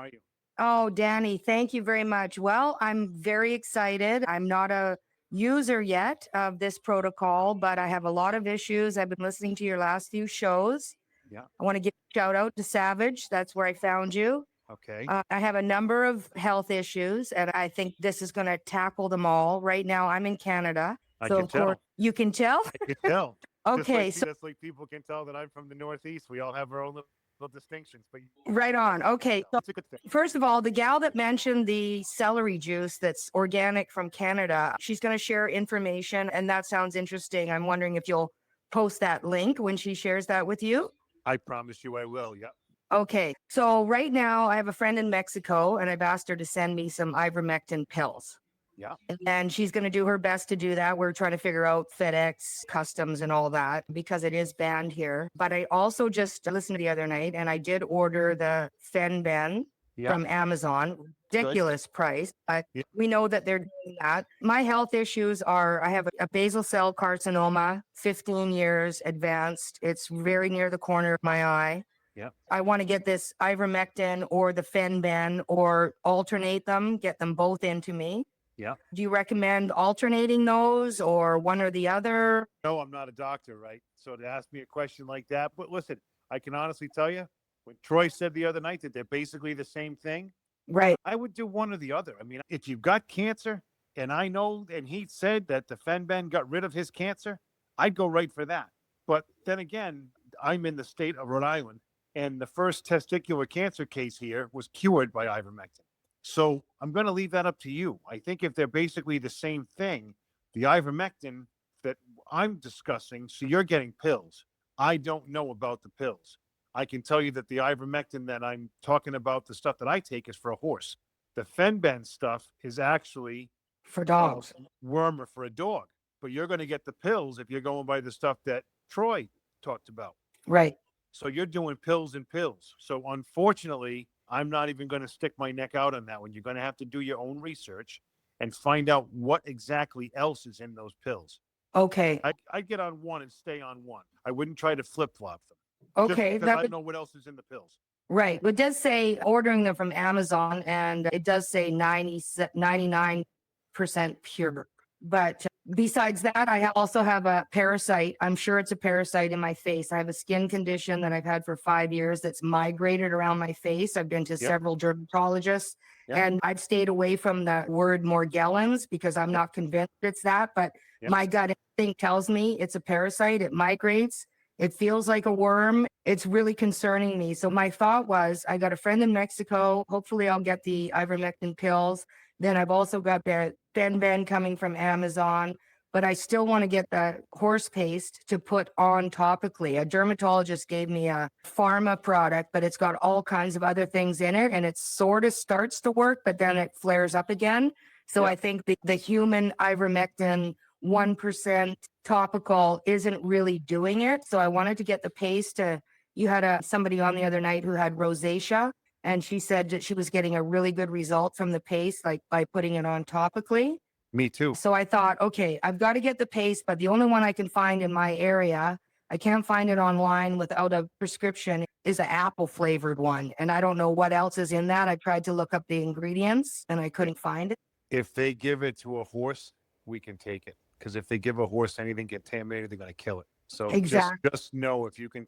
are you? Oh, Danny, thank you very much. Well, I'm very excited. I'm not a user yet of this protocol, but I have a lot of issues. I've been listening to your last few shows. Yeah. I want to give a shout out to Savage. That's where I found you. Okay. I have a number of health issues, and I think this is going to tackle them all. Right now, I'm in Canada. I So, can of course, tell. you can tell. I can tell. Okay. So, Just like people can tell that I'm from the Northeast. We all have our own little distinctions, but right on. Okay. So, it's a good thing. first of all, the gal that mentioned the celery juice that's organic from Canada, she's going to share information, and that sounds interesting. I'm wondering if you'll post that link when she shares that with you. I promise you I will. Yep. Okay. So, right now, I have a friend in Mexico, and I've asked her to send me some ivermectin pills. Yeah. And she's going to do her best to do that. We're trying to figure out FedEx, customs, and all that because it is banned here. But I also just listened the other night and I did order the Fenben Yeah. from Amazon. Ridiculous price, but Yeah. we know that they're doing that. My health issues are I have a basal cell carcinoma, 15 years advanced. It's very near the corner of my eye. Yeah. I want to get this ivermectin or the Fenben or alternate them, get them both into me. Yeah. Do you recommend alternating those or one or the other? No, I'm not a doctor, right? So to ask me a question like that, but listen, I can honestly tell you, when Troy said the other night that they're basically the same thing, Right. I would do one or the other. I mean, if you've got cancer, and I know, and he said that the Fenben got rid of his cancer, I'd go right for that. But then again, I'm in the state of Rhode Island, and the first testicular cancer case here was cured by ivermectin. So I'm going to leave that up to you. I think if they're basically the same thing, the ivermectin that I'm discussing, so you're getting pills. I don't know about the pills. I can tell you that the ivermectin that I'm talking about, the stuff that I take, is for a horse. The Fenben stuff is actually For dogs. wormer for a dog. But you're going to get the pills if you're going by the stuff that Troy talked about. Right. So you're doing pills and pills. So unfortunately, I'm not even going to stick my neck out on that one. You're going to have to do your own research and find out what exactly else is in those pills. Okay. I'd get on one and stay on one. I wouldn't try to flip-flop them. Okay. Because I don't know what else is in the pills. Right. It does say ordering them from Amazon and it does say 99% pure. But besides that, I also have a parasite. I'm sure it's a parasite in my face. I have a skin condition that I've had for 5 years that's migrated around my face. I've been to several dermatologists and I've stayed away from the word Morgellons because I'm not convinced it's that. But my gut instinct tells me it's a parasite. It migrates. It feels like a worm. It's really concerning me. So my thought was, I got a friend in Mexico. Hopefully I'll get the ivermectin pills. Then I've also got the Fenben coming from Amazon, but I still want to get the horse paste to put on topically. A dermatologist gave me a pharma product, but it's got all kinds of other things in it and it sort of starts to work, but then it flares up again. So I think the human ivermectin 1% topical isn't really doing it. So I wanted to get the paste to, you had somebody on the other night who had rosacea and she said that she was getting a really good result from the paste, like by putting it on topically. Me too. So I thought, okay, I've got to get the paste, but the only one I can find in my area, I can't find it online without a prescription, is an apple flavored one. And I don't know what else is in that. I tried to look up the ingredients and I couldn't find it. If they give it to a horse, we can take it. Because if they give a horse anything contaminated, they're going to kill it. So just know if you can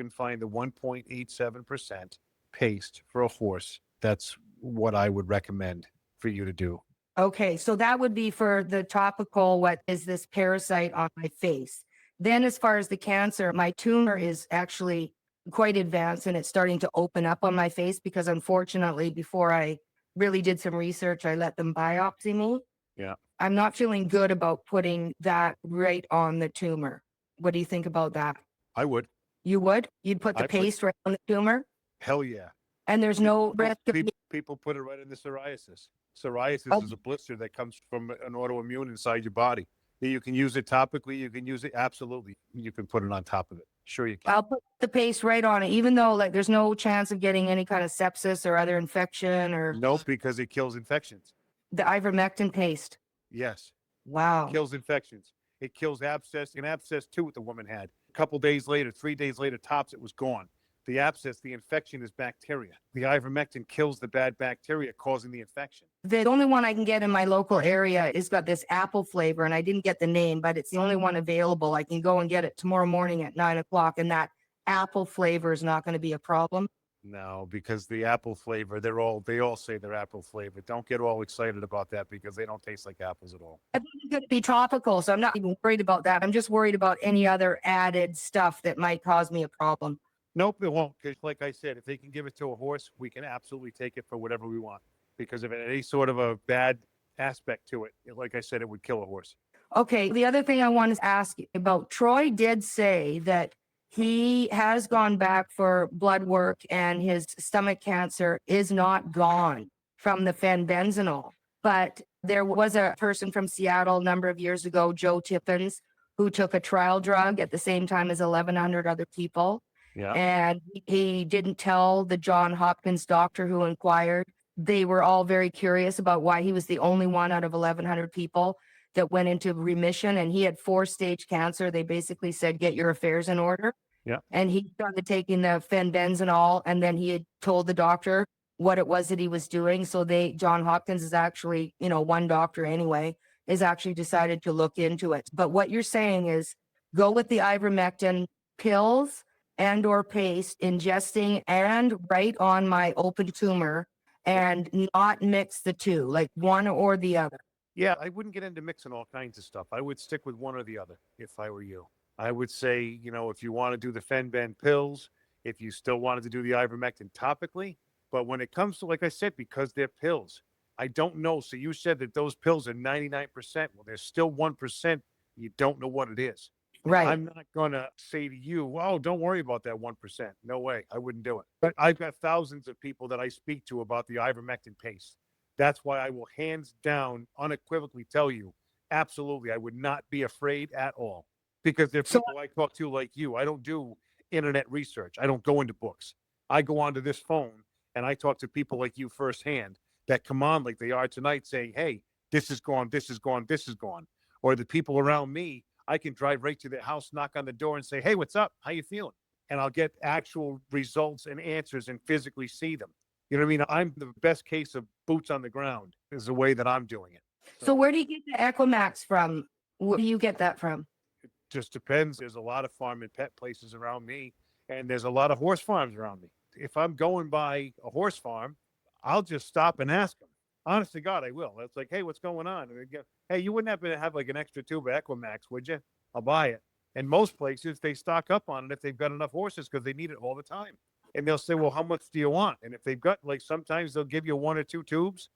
find the 1.87% paste for a horse, that's what I would recommend for you to do. Okay, so that would be for the topical, what is this parasite on my face. Then as far as the cancer, my tumor is actually quite advanced and it's starting to open up on my face because unfortunately, before I really did some research, I let them biopsy me. Yeah. I'm not feeling good about putting that right on the tumor. What do you think about that? I would. You would? You'd put the paste right on the tumor? Hell yeah. And there's no risk of people put it right in the psoriasis. Psoriasis is a blister that comes from an autoimmune inside your body. You can use it topically. You can use it. Absolutely. You can put it on top of it. Sure you can. I'll put the paste right on it, even though like there's no chance of getting any kind of sepsis or other infection or. Nope, because it kills infections. The ivermectin paste. Yes. Wow. It kills infections. It kills abscess. An abscess too, what the woman had. A couple days later, 3 days later, tops, it was gone. The abscess, the infection is bacteria. The ivermectin kills the bad bacteria causing the infection. The only one I can get in my local area is got this apple flavor, and I didn't get the name, but it's the only one available. I can go and get it tomorrow morning at 9 o'clock, and that apple flavor is not going to be a problem. No, because the apple flavor, they all say they're apple flavor. Don't get all excited about that because they don't taste like apples at all. I think it's going to be tropical, so I'm not even worried about that. I'm just worried about any other added stuff that might cause me a problem. Nope, it won't. Because like I said, if they can give it to a horse, we can absolutely take it for whatever we want. Because if it had any sort of a bad aspect to it, like I said, it would kill a horse. Okay, the other thing I wanted to ask you about, Troy did say that he has gone back for blood work and his stomach cancer is not gone from the fenbenzynol. But there was a person from Seattle a number of years ago, Joe Tippins, who took a trial drug at the same time as 1,100 other people. Yeah. And he didn't tell the John Hopkins doctor who inquired. They were all very curious about why he was the only one out of 1,100 people that went into remission, and he had 4-stage cancer. They basically said, get your affairs in order. Yeah. And he started taking the fenbenzynol, and then he had told the doctor what it was that he was doing. So John Hopkins is actually, one doctor anyway, is actually decided to look into it. But what you're saying is go with the ivermectin pills and or paste, ingesting and right on my open tumor, and not mix the two, like one or the other. Yeah, I wouldn't get into mixing all kinds of stuff. I would stick with one or the other if I were you. I would say, if you want to do the Fenben pills, if you still wanted to do the ivermectin topically, but when it comes to, like I said, because they're pills, I don't know. So you said that those pills are 99%. Well, there's still 1%. You don't know what it is. Right. I'm not going to say to you, oh, don't worry about that 1%. No way. I wouldn't do it. But I've got thousands of people that I speak to about the ivermectin paste. That's why I will hands down, unequivocally tell you, absolutely, I would not be afraid at all. Because there are people I talk to like you. I don't do internet research. I don't go into books. I go onto this phone and I talk to people like you firsthand that come on like they are tonight saying, hey, this is gone, this is gone, this is gone. Or the people around me, I can drive right to their house, knock on the door and say, hey, what's up? How you feeling? And I'll get actual results and answers and physically see them. You know what I mean? I'm the best case of boots on the ground is the way that I'm doing it. So where do you get the Equimax from? Where do you get that from? It just depends. There's a lot of farm and pet places around me, and there's a lot of horse farms around me. If I'm going by a horse farm, I'll just stop and ask them. Honest to God, I will. It's like, hey, what's going on? And they go, hey, you wouldn't happen to have like an extra tube of Equimax, would you? I'll buy it. And most places, they stock up on it if they've got enough horses because they need it all the time. And they'll say, well, how much do you want? And if they've got, like, sometimes they'll give you 1 or 2 tubes.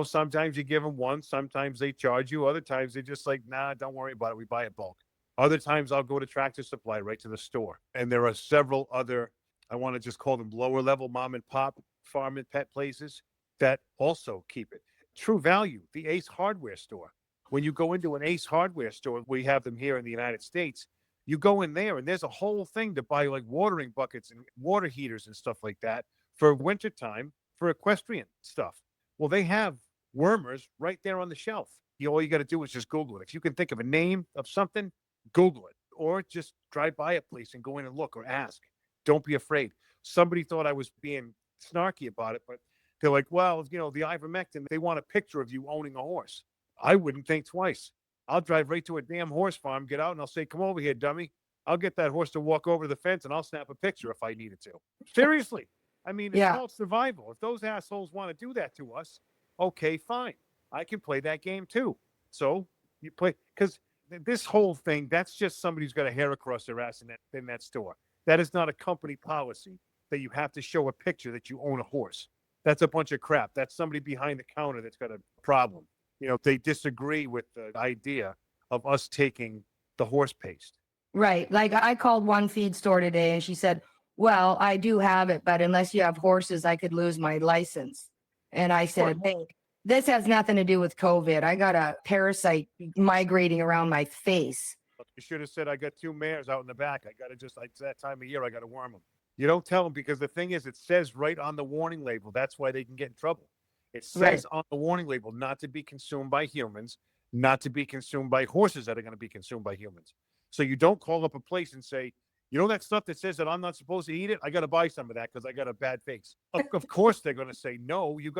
Sometimes you give them one. Sometimes they charge you. Other times they're just like, nah, don't worry about it. We buy it bulk. Other times I'll go to Tractor Supply right to the store. And there are several other, I want to just call them lower level mom and pop farm and pet places that also keep it. True Value, the Ace Hardware store. When you go into an Ace Hardware store, we have them here in the United States. You go in there and there's a whole thing to buy, like watering buckets and water heaters and stuff like that for wintertime for equestrian stuff. Well, they have wormers right there on the shelf. All you got to do is just Google it. If you can think of a name of something, Google it, or just drive by a place and go in and look or ask. Don't be afraid. Somebody thought I was being snarky about it, but they're like, well, the ivermectin, they want a picture of you owning a horse. I wouldn't think twice. I'll drive right to a damn horse farm, get out, and I'll say, come over here, dummy. I'll get that horse to walk over the fence, and I'll snap a picture if I needed to. Seriously. I mean, it's called survival. If those assholes want to do that to us, okay, fine. I can play that game too. So you play, because this whole thing, that's just somebody who's got a hair across their ass in that store. That is not a company policy that you have to show a picture that you own a horse. That's a bunch of crap. That's somebody behind the counter that's got a problem. They disagree with the idea of us taking the horse paste. Right. Like I called one feed store today and she said, well, I do have it, but unless you have horses, I could lose my license. And I said, hey, this has nothing to do with COVID. I got a parasite migrating around my face. You should have said, I got 2 mares out in the back. It's that time of year, I got to worm them. You don't tell them because the thing is, it says right on the warning label. That's why they can get in trouble. It says on the warning label, not to be consumed by humans, not to be consumed by horses that are going to be consumed by humans. So you don't call up a place and say, You know that stuff that says that I'm not supposed to eat it? I got to buy some of that because I got a bad face. Of course they're going to say no. You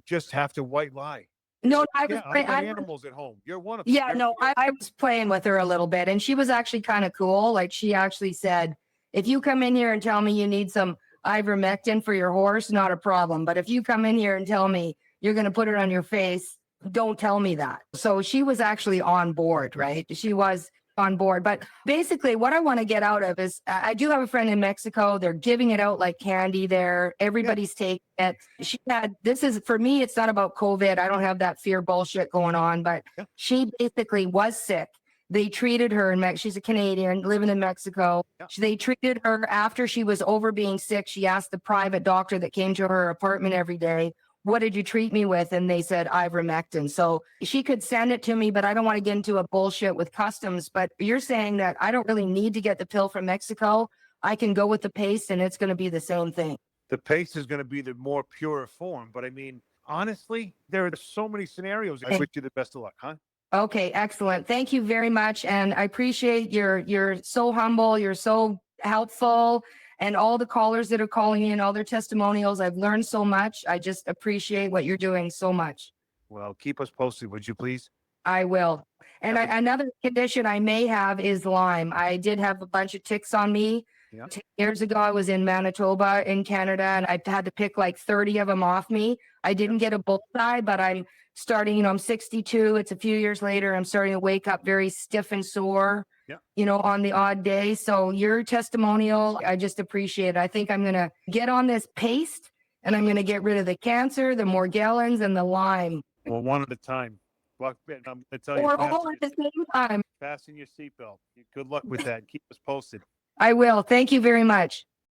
just have to white lie. No, I was, Yeah, I got animals at home. You're one of them. yeah, no, I was playing with her a little bit, and she was actually kind of cool. Like, she actually said, if you come in here and tell me you need some ivermectin for your horse, not a problem. But if you come in here and tell me you're going to put it on your face, don't tell me that. So she was actually on board, right? She was on board. But basically, what I want to get out of is I do have a friend in Mexico. They're giving it out like candy there. Everybody's taking it. She had, this is for me, it's not about COVID. I don't have that fear bullshit going on, but Yeah. she basically was sick. They treated her in she's a Canadian living in Mexico. Yeah. They treated her after she was over being sick. She asked the private doctor that came to her apartment every day, what did you treat me with? And they said ivermectin. So she could send it to me, but I don't want to get into a bullshit with customs. But you're saying that I don't really need to get the pill from Mexico. I can go with the paste and it's going to be the same thing. The paste is going to be the more pure form. But I mean, honestly, there are so many scenarios. I wish you the best of luck, huh? Okay, excellent. Thank you very much. And I appreciate you're so humble. You're so helpful. And all the callers that are calling in, all their testimonials, I've learned so much. I just appreciate what you're doing so much. Well, keep us posted, would you please? I will. And another condition I may have is Lyme. I did have a bunch of ticks on me. Yeah. 10 years ago, I was in Manitoba in Canada, and I had to pick like 30 of them off me. I didn't get a bullseye, but I'm starting, I'm 62. It's a few years later. I'm starting to wake up very stiff and sore, on the odd day. So your testimonial, I just appreciate it. I think I'm going to get on this paste and I'm going to get rid of the cancer, the Morgellons, and the Lyme. Well, one at a time. Well, I'm going to tell you, Or all at the same time. fasten your seatbelt. Good luck with that. Keep us posted. I will. Thank you very much.